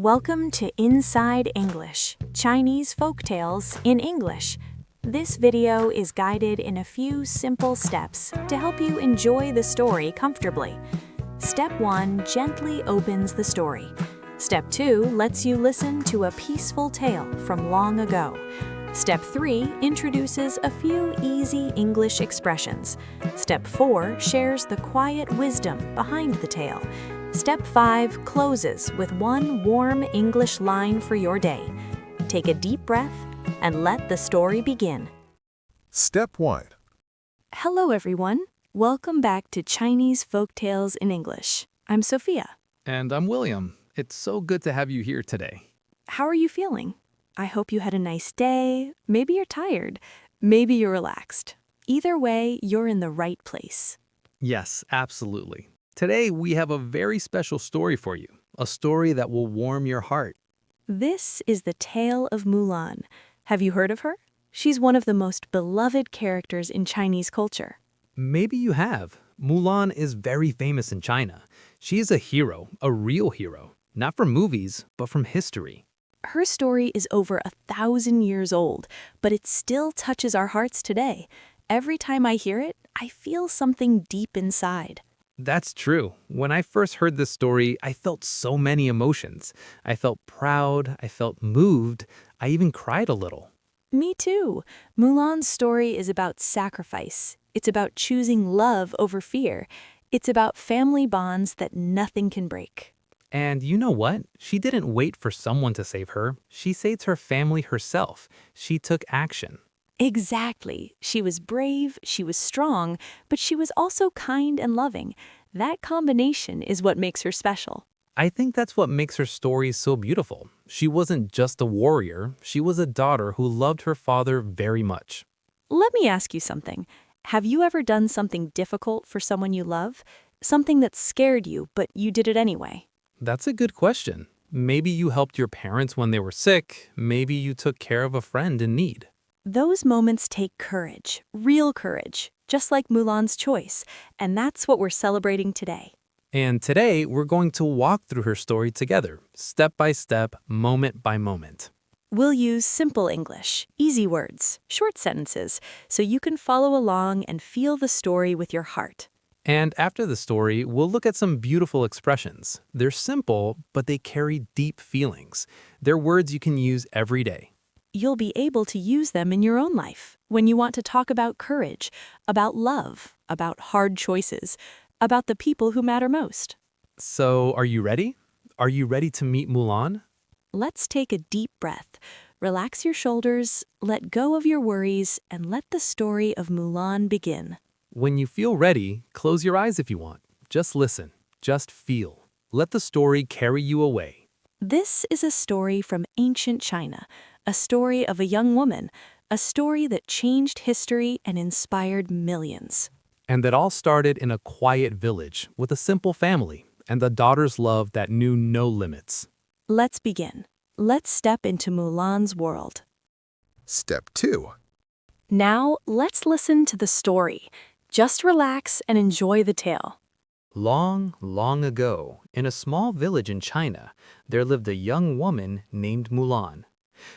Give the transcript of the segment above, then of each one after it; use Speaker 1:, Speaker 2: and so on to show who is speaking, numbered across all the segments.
Speaker 1: Welcome to Inside English, Chinese folktales in English. This video is guided in a few simple steps to help you enjoy the story comfortably. Step 1 gently opens the story. Step 2 lets you listen to a peaceful tale from long ago. Step 3 introduces a few easy English expressions. Step 4 shares the quiet wisdom behind the tale. Step 5 closes with one warm English line for your day. Take a deep breath and let the story begin.
Speaker 2: Step 1.
Speaker 1: Hello everyone. Welcome back to Chinese Folktales in English. I'm Sophia.
Speaker 3: And I'm William. It's so good to have you here today.
Speaker 1: How are you feeling? I hope you had a nice day. Maybe you're tired. Maybe you're relaxed. Either way, you're in the right place.
Speaker 3: Yes, absolutely. Today, we have a very special story for you, a story that will warm your heart.
Speaker 1: This is the tale of Mulan. Have you heard of her? She's one of the most beloved characters in Chinese culture.
Speaker 3: Maybe you have. Mulan is very famous in China. She is a hero, a real hero, not from movies, but from history.
Speaker 1: Her story is over 1,000 years old, but it still touches our hearts today. Every time I hear it, I feel something deep inside.
Speaker 3: That's true. When I first heard this story, I felt so many emotions. I felt proud, I felt moved, I even cried a little.
Speaker 1: Me too. Mulan's story is about sacrifice. It's about choosing love over fear. It's about family bonds that nothing can break.
Speaker 3: And you know what? She didn't wait for someone to save her. She saved her family herself. She took action.
Speaker 1: Exactly. She was brave, she was strong, but she was also kind and loving. That combination is what makes her special.
Speaker 3: I think that's what makes her story so beautiful. She wasn't just a warrior, she was a daughter who loved her father very much.
Speaker 1: Let me ask you something. Have you ever done something difficult for someone you love? Something that scared you, but you did it anyway?
Speaker 3: That's a good question. Maybe you helped your parents when they were sick. Maybe you took care of a friend in need.
Speaker 1: Those moments take courage, real courage, just like Mulan's choice, and that's what we're celebrating today.
Speaker 3: And today, we're going to walk through her story together, step by step, moment by moment.
Speaker 1: We'll use simple English, easy words, short sentences, so you can follow along and feel the story with your heart.
Speaker 3: And after the story, we'll look at some beautiful expressions. They're simple, but they carry deep feelings. They're words you can use every day.
Speaker 1: You'll be able to use them in your own life when you want to talk about courage, about love, about hard choices, about the people who matter most.
Speaker 3: So, are you ready? Are you ready to meet Mulan?
Speaker 1: Let's take a deep breath. Relax your shoulders, let go of your worries, and let the story of Mulan begin.
Speaker 3: When you feel ready, close your eyes if you want. Just listen. Just feel. Let the story carry you away.
Speaker 1: This is a story from ancient China, a story of a young woman, a story that changed history and inspired millions.
Speaker 3: And that all started in a quiet village with a simple family and the daughter's love that knew no limits.
Speaker 1: Let's begin. Let's step into Mulan's world.
Speaker 2: Step 2.
Speaker 1: Now, let's listen to the story. Just relax and enjoy the tale.
Speaker 3: Long, long ago, in a small village in China, there lived a young woman named Mulan.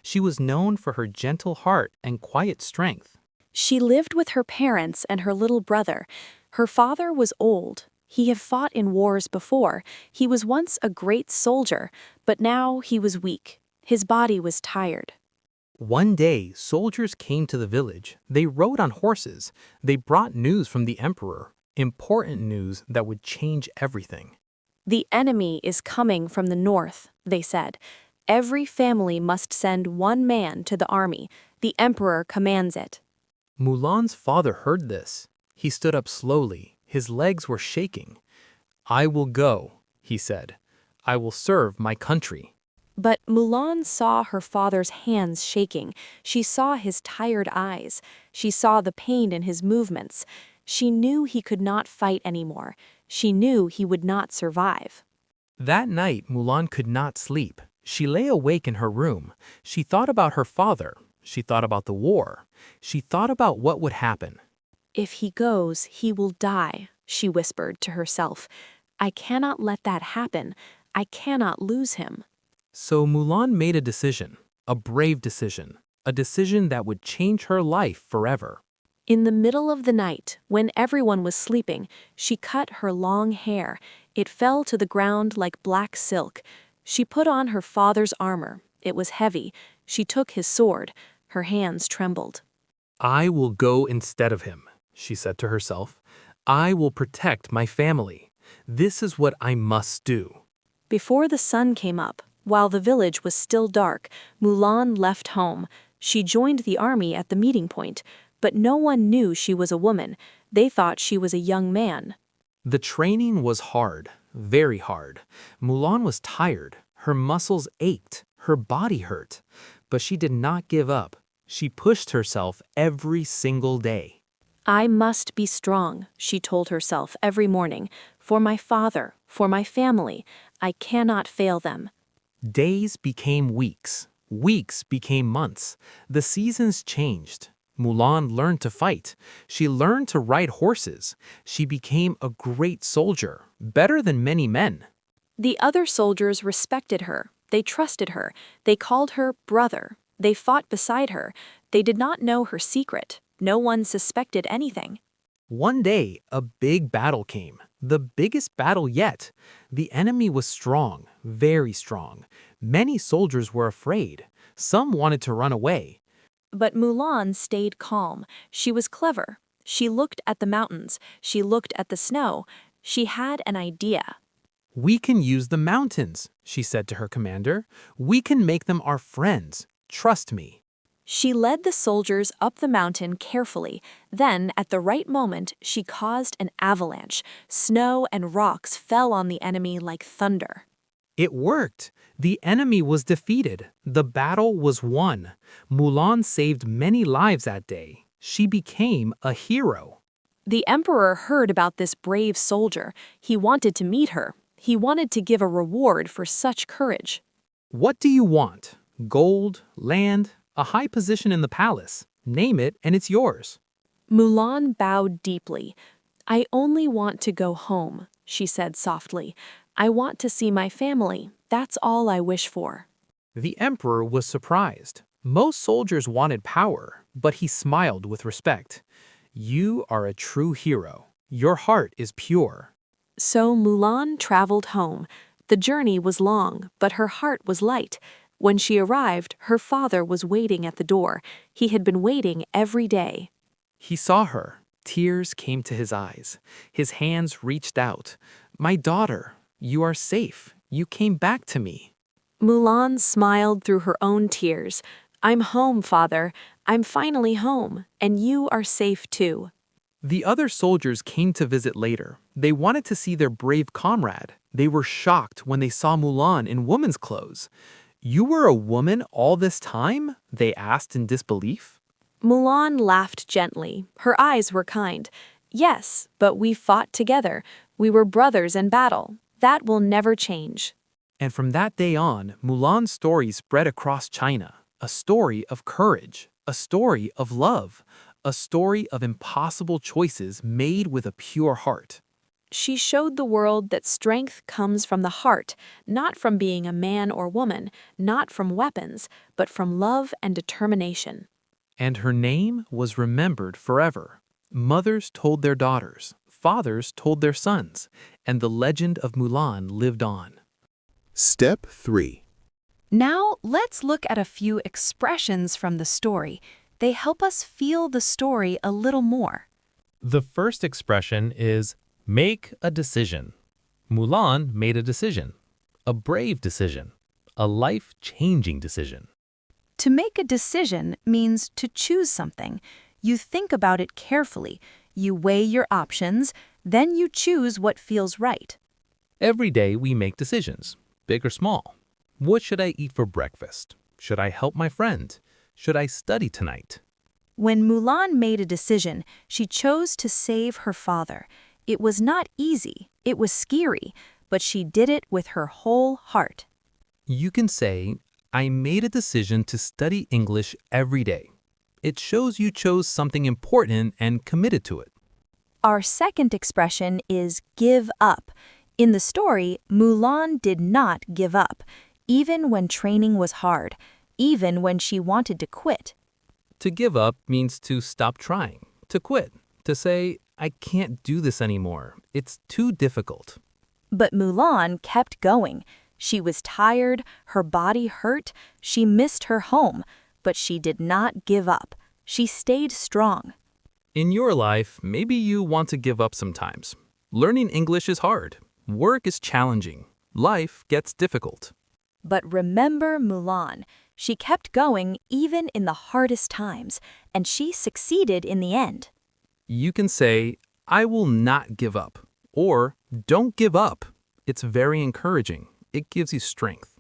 Speaker 3: She was known for her gentle heart and quiet strength.
Speaker 1: She lived with her parents and her little brother. Her father was old. He had fought in wars before. He was once a great soldier, but now he was weak. His body was tired.
Speaker 3: One day, soldiers came to the village. They rode on horses. They brought news from the emperor, important news that would change everything.
Speaker 1: The enemy is coming from the north, they said. Every family must send one man to the army. The emperor commands it.
Speaker 3: Mulan's father heard this. He stood up slowly. His legs were shaking. "I will go," he said. "I will serve my country."
Speaker 1: But Mulan saw her father's hands shaking. She saw his tired eyes. She saw the pain in his movements. She knew he could not fight anymore. She knew he would not survive.
Speaker 3: That night, Mulan could not sleep. She lay awake in her room. She thought about her father. She thought about the war. She thought about what would happen.
Speaker 1: "If he goes, he will die," she whispered to herself. "I cannot let that happen. I cannot lose him."
Speaker 3: So Mulan made a decision, a brave decision, a decision that would change her life forever.
Speaker 1: In the middle of the night, when everyone was sleeping, she cut her long hair. It fell to the ground like black silk. She put on her father's armor. It was heavy. She took his sword. Her hands trembled.
Speaker 3: I will go instead of him, she said to herself. I will protect my family. This is what I must do.
Speaker 1: Before the sun came up, while the village was still dark, Mulan left home. She joined the army at the meeting point, but no one knew she was a woman. They thought she was a young man.
Speaker 3: The training was hard, very hard. Mulan was tired. Her muscles ached. Her body hurt. But she did not give up. She pushed herself every single day.
Speaker 1: I must be strong, she told herself every morning. For my father, for my family, I cannot fail them.
Speaker 3: Days became weeks. Weeks became months. The seasons changed. Mulan learned to fight. She learned to ride horses. She became a great soldier, better than many men.
Speaker 1: The other soldiers respected her. They trusted her. They called her brother. They fought beside her. They did not know her secret. No one suspected anything.
Speaker 3: One day, a big battle came. The biggest battle yet. The enemy was strong, very strong. Many soldiers were afraid. Some wanted to run away.
Speaker 1: But Mulan stayed calm. She was clever. She looked at the mountains. She looked at the snow. She had an idea.
Speaker 3: We can use the mountains, she said to her commander. We can make them our friends. Trust me.
Speaker 1: She led the soldiers up the mountain carefully. Then, at the right moment, she caused an avalanche. Snow and rocks fell on the enemy like thunder.
Speaker 3: It worked. The enemy was defeated. The battle was won. Mulan saved many lives that day. She became a hero.
Speaker 1: The emperor heard about this brave soldier. He wanted to meet her. He wanted to give a reward for such courage.
Speaker 3: What do you want? Gold, land, a high position in the palace. Name it and it's yours.
Speaker 1: Mulan bowed deeply. I only want to go home, she said softly. I want to see my family. That's all I wish for.
Speaker 3: The emperor was surprised. Most soldiers wanted power, but he smiled with respect. You are a true hero. Your heart is pure.
Speaker 1: So Mulan traveled home. The journey was long, but her heart was light. When she arrived, her father was waiting at the door. He had been waiting every day.
Speaker 3: He saw her. Tears came to his eyes. His hands reached out. My daughter, you are safe. You came back to me.
Speaker 1: Mulan smiled through her own tears. I'm home, father. I'm finally home, and you are safe too.
Speaker 3: The other soldiers came to visit later. They wanted to see their brave comrade. They were shocked when they saw Mulan in woman's clothes. You were a woman all this time? They asked in disbelief.
Speaker 1: Mulan laughed gently. Her eyes were kind. Yes, but we fought together. We were brothers in battle. That will never change.
Speaker 3: And from that day on, Mulan's story spread across China. A story of courage, a story of love, a story of impossible choices made with a pure heart.
Speaker 1: She showed the world that strength comes from the heart, not from being a man or woman, not from weapons, but from love and determination.
Speaker 3: And her name was remembered forever. Mothers told their daughters, fathers told their sons, and the legend of Mulan lived on.
Speaker 2: Step 3.
Speaker 1: Now, let's look at a few expressions from the story. They help us feel the story a little more.
Speaker 4: The first expression is make a decision. Mulan made a decision, a brave decision, a life-changing decision.
Speaker 1: To make a decision means to choose something. You think about it carefully. You weigh your options, then you choose what feels right.
Speaker 4: Every day we make decisions, big or small. What should I eat for breakfast? Should I help my friend? Should I study tonight?
Speaker 1: When Mulan made a decision, she chose to save her father. It was not easy, it was scary, but she did it with her whole heart.
Speaker 3: You can say, I made a decision to study English every day. It shows you chose something important and committed to it.
Speaker 1: Our second expression is give up. In the story, Mulan did not give up. even when training was hard, even when she wanted to quit.
Speaker 3: To give up means to stop trying, to quit, to say, I can't do this anymore. It's too difficult.
Speaker 1: But Mulan kept going. She was tired, her body hurt, she missed her home, but she did not give up. She stayed strong.
Speaker 3: In your life, maybe you want to give up sometimes. Learning English is hard. Work is challenging. Life gets difficult.
Speaker 1: But remember Mulan. She kept going even in the hardest times, and she succeeded in the end.
Speaker 3: You can say, I will not give up, or don't give up. It's very encouraging. It gives you strength.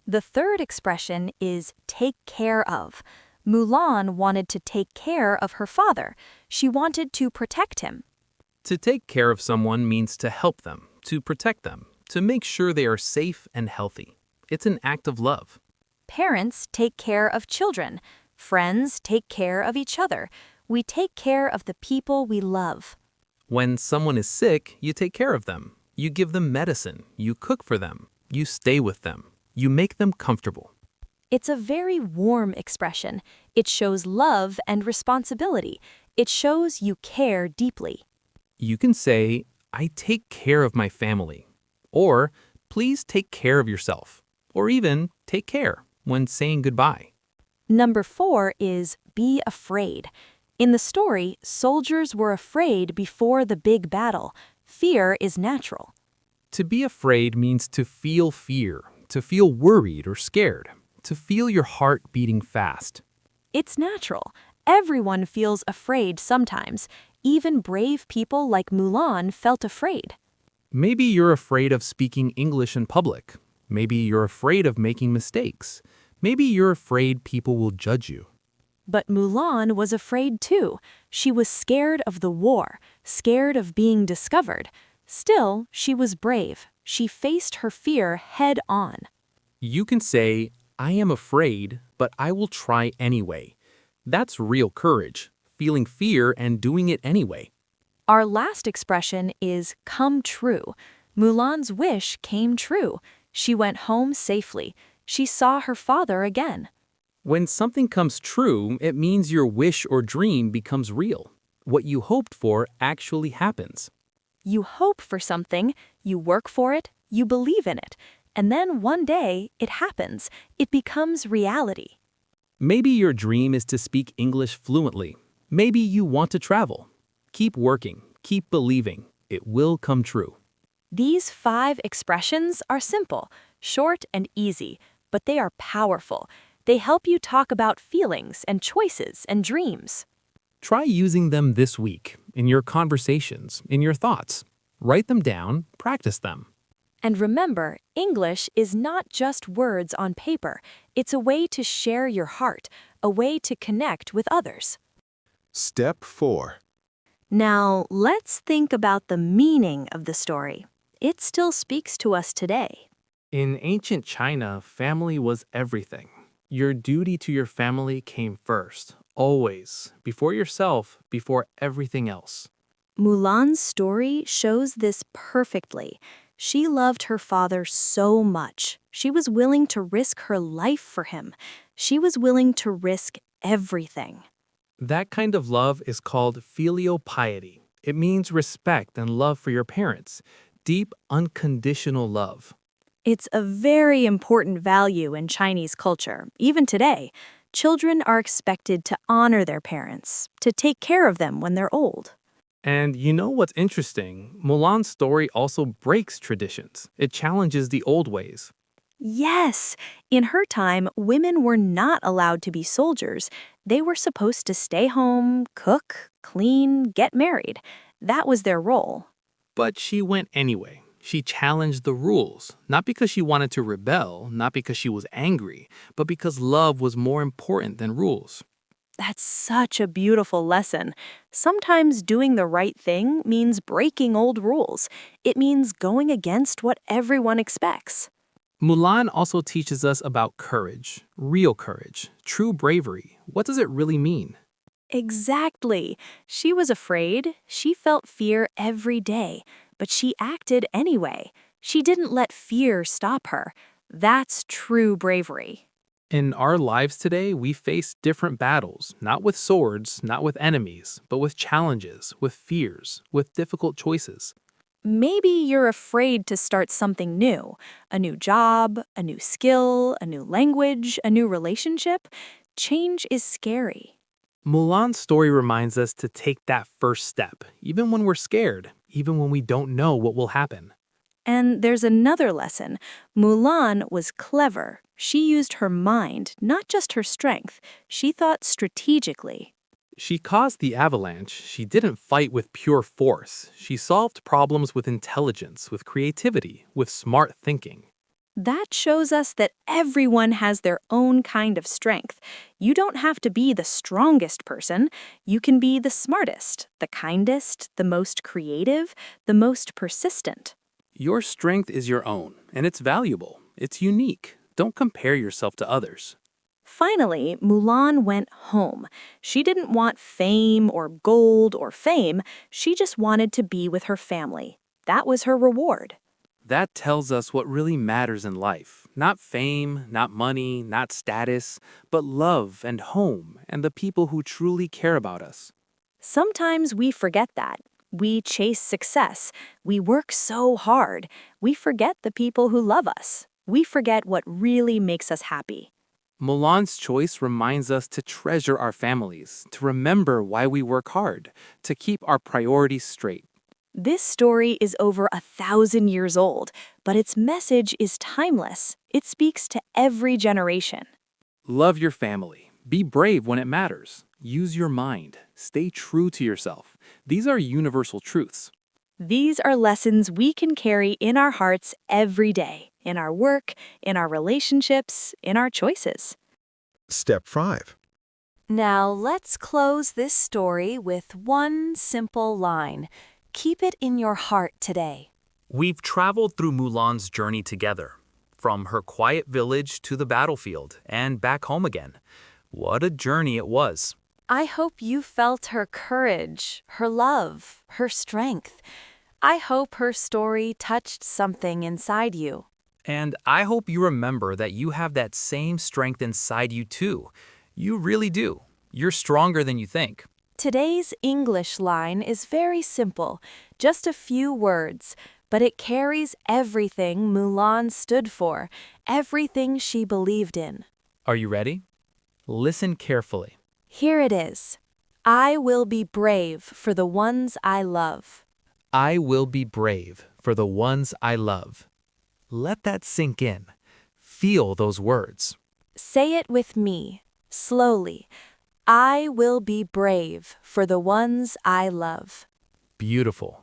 Speaker 1: The third expression is take care of. Mulan wanted to take care of her father. She wanted to protect him.
Speaker 3: To take care of someone means to help them, to protect them, to make sure they are safe and healthy. It's an act of love.
Speaker 1: Parents take care of children. Friends take care of each other. We take care of the people we love.
Speaker 3: When someone is sick, you take care of them. You give them medicine. You cook for them. You stay with them. You make them comfortable.
Speaker 1: It's a very warm expression. It shows love and responsibility. It shows you care deeply.
Speaker 3: You can say, I take care of my family. Or, please take care of yourself. Or even, take care when saying goodbye.
Speaker 1: Number 4 is be afraid. In the story, soldiers were afraid before the big battle. Fear is natural.
Speaker 3: To be afraid means to feel fear, to feel worried or scared, to feel your heart beating fast.
Speaker 1: It's natural. Everyone feels afraid sometimes. Even brave people like Mulan felt afraid.
Speaker 3: Maybe you're afraid of speaking English in public. Maybe you're afraid of making mistakes. Maybe you're afraid people will judge you.
Speaker 1: But Mulan was afraid too. She was scared of the war, scared of being discovered. Still, she was brave. She faced her fear head on.
Speaker 3: You can say, I am afraid, but I will try anyway. That's real courage, feeling fear and doing it anyway.
Speaker 1: Our last expression is come true. Mulan's wish came true. She went home safely. She saw her father again.
Speaker 3: When something comes true, it means your wish or dream becomes real. What you hoped for actually happens.
Speaker 1: You hope for something, you work for it, you believe in it, and then one day it happens. It becomes reality.
Speaker 3: Maybe your dream is to speak English fluently. Maybe you want to travel. Keep working, keep believing. It will come true.
Speaker 1: These 5 expressions are simple, short and easy, but they are powerful. They help you talk about feelings and choices and dreams.
Speaker 3: Try using them this week, in your conversations, in your thoughts. Write them down, practice them.
Speaker 1: And remember, English is not just words on paper. It's a way to share your heart, a way to connect with others.
Speaker 2: Step 4.
Speaker 1: Now, let's think about the meaning of the story. It still speaks to us today.
Speaker 3: In ancient China, family was everything. Your duty to your family came first, always, before yourself, before everything else.
Speaker 1: Mulan's story shows this perfectly. She loved her father so much. She was willing to risk her life for him. She was willing to risk everything.
Speaker 3: That kind of love is called filial piety. It means respect and love for your parents. Deep, unconditional love.
Speaker 1: It's a very important value in Chinese culture. Even today, children are expected to honor their parents, to take care of them when they're old.
Speaker 3: And you know what's interesting? Mulan's story also breaks traditions. It challenges the old ways.
Speaker 1: Yes, in her time, women were not allowed to be soldiers. They were supposed to stay home, cook, clean, get married. That was their role.
Speaker 3: But she went anyway. She challenged the rules, not because she wanted to rebel, not because she was angry, but because love was more important than rules.
Speaker 1: That's such a beautiful lesson. Sometimes doing the right thing means breaking old rules. It means going against what everyone expects.
Speaker 3: Mulan also teaches us about courage, real courage, true bravery. What does it really mean?
Speaker 1: Exactly. She was afraid. She felt fear every day, but she acted anyway. She didn't let fear stop her. That's true bravery.
Speaker 3: In our lives today, we face different battles, not with swords, not with enemies, but with challenges, with fears, with difficult choices.
Speaker 1: Maybe you're afraid to start something new, a new job, a new skill, a new language, a new relationship. Change is scary.
Speaker 3: Mulan's story reminds us to take that first step, even when we're scared, even when we don't know what will happen.
Speaker 1: And there's another lesson. Mulan was clever. She used her mind, not just her strength. She thought strategically.
Speaker 3: She caused the avalanche. She didn't fight with pure force. She solved problems with intelligence, with creativity, with smart thinking.
Speaker 1: That shows us that everyone has their own kind of strength. You don't have to be the strongest person. You can be the smartest, the kindest, the most creative, the most persistent.
Speaker 3: Your strength is your own, and it's valuable. It's unique. Don't compare yourself to others.
Speaker 1: Finally, Mulan went home. She didn't want fame or gold or fame. She just wanted to be with her family. That was her reward.
Speaker 3: That tells us what really matters in life. Not fame, not money, not status, but love and home and the people who truly care about us.
Speaker 1: Sometimes we forget that. We chase success. We work so hard. We forget the people who love us. We forget what really makes us happy.
Speaker 3: Mulan's choice reminds us to treasure our families, to remember why we work hard, to keep our priorities straight.
Speaker 1: This story is over 1,000 years old, but its message is timeless. It speaks to every generation.
Speaker 3: Love your family. Be brave when it matters. Use your mind. Stay true to yourself. These are universal truths.
Speaker 1: These are lessons we can carry in our hearts every day, in our work, in our relationships, in our choices.
Speaker 2: Step 5.
Speaker 1: Now let's close this story with one simple line. Keep it in your heart today.
Speaker 3: We've traveled through Mulan's journey together, from her quiet village to the battlefield and back home again. What a journey it was.
Speaker 1: I hope you felt her courage, her love, her strength. I hope her story touched something inside you.
Speaker 3: And I hope you remember that you have that same strength inside you too. You really do. You're stronger than you think.
Speaker 1: Today's English line is very simple, just a few words, but it carries everything Mulan stood for, everything she believed in.
Speaker 3: Are you ready? Listen carefully.
Speaker 1: Here it is. I will be brave for the ones I love.
Speaker 3: I will be brave for the ones I love. Let that sink in. Feel those words.
Speaker 1: Say it with me, slowly. I will be brave for the ones I love.
Speaker 3: Beautiful.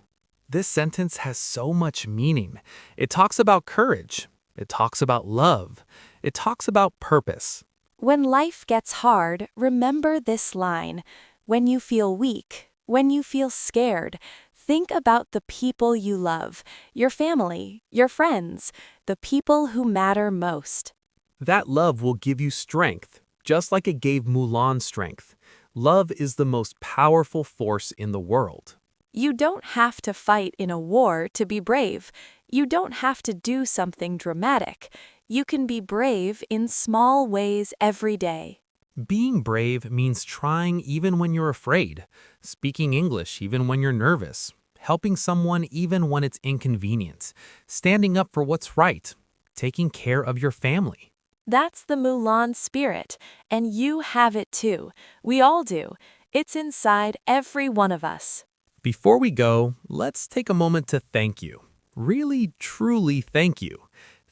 Speaker 3: This sentence has so much meaning. It talks about courage. It talks about love. It talks about purpose.
Speaker 1: When life gets hard, remember this line. When you feel weak, when you feel scared, think about the people you love, your family, your friends, the people who matter most.
Speaker 3: That love will give you strength, just like it gave Mulan strength. Love is the most powerful force in the world.
Speaker 1: You don't have to fight in a war to be brave. You don't have to do something dramatic. You can be brave in small ways every day.
Speaker 3: Being brave means trying even when you're afraid, speaking English even when you're nervous, helping someone even when it's inconvenient, standing up for what's right, taking care of your family.
Speaker 1: That's the Mulan spirit, and you have it too. We all do. It's inside every one of us.
Speaker 3: Before we go, let's take a moment to thank you. Really, truly thank you.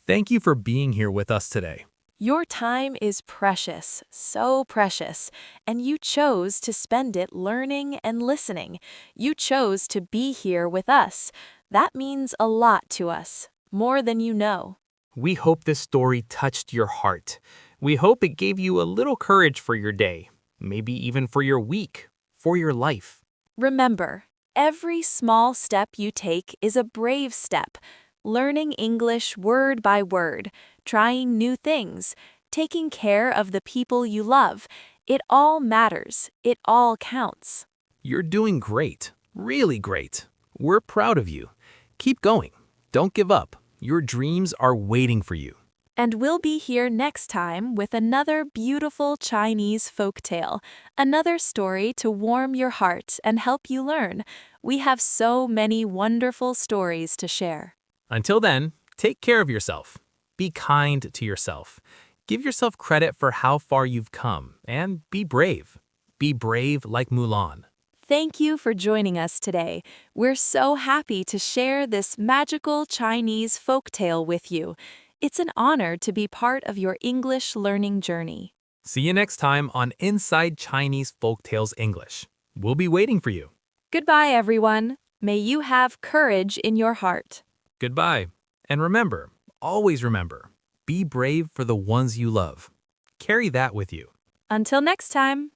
Speaker 3: Thank you for being here with us today.
Speaker 1: Your time is precious, so precious, and you chose to spend it learning and listening. You chose to be here with us. That means a lot to us, more than you know.
Speaker 3: We hope this story touched your heart. We hope it gave you a little courage for your day, maybe even for your week, for your life.
Speaker 1: Remember, every small step you take is a brave step. Learning English word by word, trying new things, taking care of the people you love. It all matters. It all counts.
Speaker 3: You're doing great, really great. We're proud of you. Keep going. Don't give up. Your dreams are waiting for you.
Speaker 1: And we'll be here next time with another beautiful Chinese folktale, another story to warm your heart and help you learn. We have so many wonderful stories to share.
Speaker 3: Until then, take care of yourself. Be kind to yourself. Give yourself credit for how far you've come, and be brave. Be brave like Mulan.
Speaker 1: Thank you for joining us today. We're so happy to share this magical Chinese folktale with you. It's an honor to be part of your English learning journey.
Speaker 3: See you next time on Inside Chinese Folktales English. We'll be waiting for you.
Speaker 1: Goodbye, everyone. May you have courage in your heart.
Speaker 3: Goodbye. And remember, always remember, be brave for the ones you love. Carry that with you.
Speaker 1: Until next time.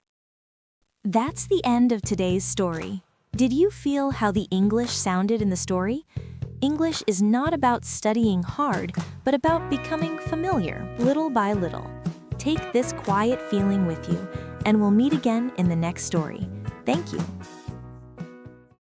Speaker 1: That's the end of today's story. Did you feel how the English sounded in the story? English is not about studying hard, but about becoming familiar little by little. Take this quiet feeling with you, and we'll meet again in the next story. Thank you.